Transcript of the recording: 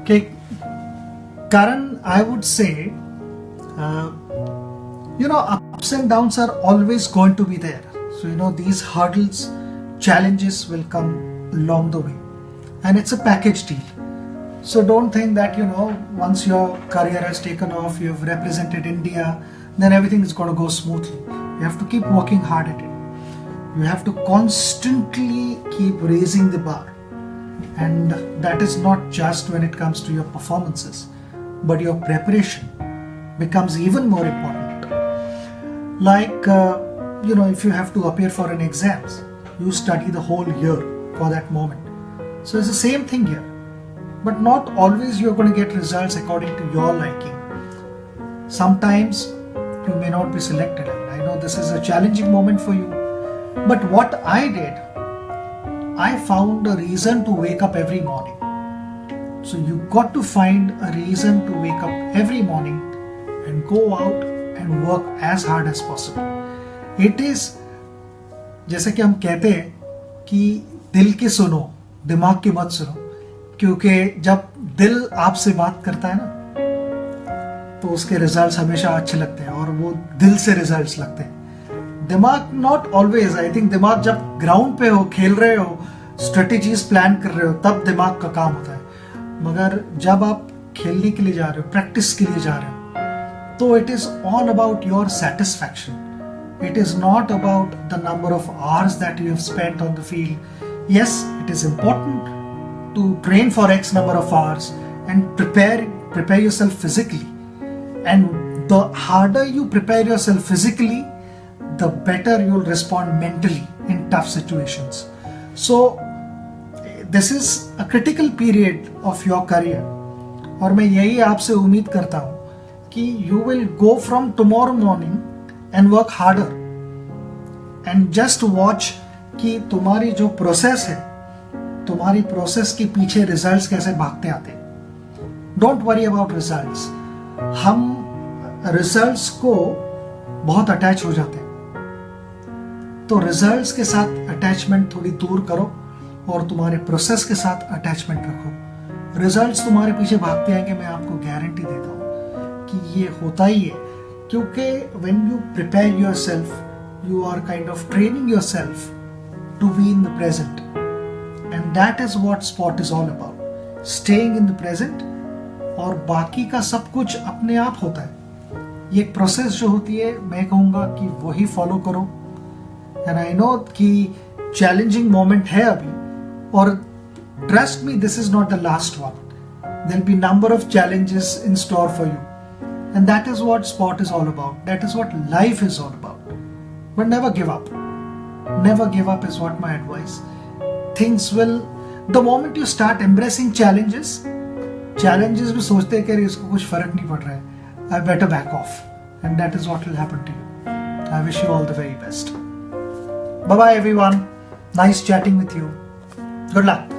Okay, Karan, I would say, uh, ups and downs are always going to be there. So, these hurdles, challenges will come along the way. And it's a package deal. So don't think that, once your career has taken off, you've represented India, then everything is going to go smoothly. You have to keep working hard at it. You have to constantly keep raising the bar. And that is not just when it comes to your performances, but your preparation becomes even more important. Like, if you have to appear for an exams, you study the whole year for that moment. So it's the same thing here. But not always you're going to get results according to your liking. Sometimes you may not be selected. And I know this is a challenging moment for you. But what I did, I found a reason to wake up every morning. So you got to find a reason to wake up every morning and go out and work as hard as possible. It is, जैसे कि हम कहते हैं कि दिल की सुनो, दिमाग की मत सुनो, क्योंकि जब दिल आपसे बात करता है ना, तो उसके रिजल्ट्स हमेशा अच्छे लगते हैं और वो दिल से रिजल्ट्स लगते हैं. दिमाग नॉट ऑलवेज, आई थिंक दिमाग जब ग्राउंड पे हो, खेल रहे हो, स्ट्रेटेजीज प्लान कर रहे हो, तब दिमाग का काम होता है. मगर जब आप खेलने के लिए जा रहे हो, प्रैक्टिस के लिए जा रहे हो, तो it is all about your satisfaction. It is not about the number of hours that you have spent on the field. Yes, it is important to train for X number of hours and prepare yourself physically. And the harder you prepare yourself physically, the better you'll respond mentally in tough situations. So, this is a critical period of your career. और मैं यही आपसे उम्मीद करता हूँ कि you will go from tomorrow morning and work harder and just watch कि तुम्हारी जो प्रोसेस है, तुम्हारी प्रोसेस के पीछे रिजल्ट्स कैसे भागते आते. Don't worry about results. हम रिजल्ट्स को बहुत अटैच हो जाते हैं, तो रिजल्ट्स के साथ अटैचमेंट थोड़ी दूर करो और तुम्हारे प्रोसेस के साथ अटैचमेंट रखो. रिजल्ट्स तुम्हारे पीछे भागते आएंगे, मैं आपको गारंटी देता हूँ कि ये होता ही है. क्योंकि when you prepare yourself, you are kind of training yourself to be in the present, and that is what sport is all about. Staying in the present, और बाकी का सब कुछ अपने आप होता है. ये प्रोसेस जो होती है, मैं कहूँगा कि वही फॉलो करो. एंड आई नो कि चैलेंजिंग मोमेंट है अभी, और trust me, this is not the last one. There will be number of challenges in store for you. And that is what sport is all about. That is what life is all about. But never give up. Never give up is what my advice. Things will, the moment you start embracing challenges भी सोचते हैं कि इसको कुछ फर्क नहीं पड़ रहा है. I better back off. And that is what will happen to you. I wish you all the very best. Bye bye everyone. Nice chatting with you. Good luck.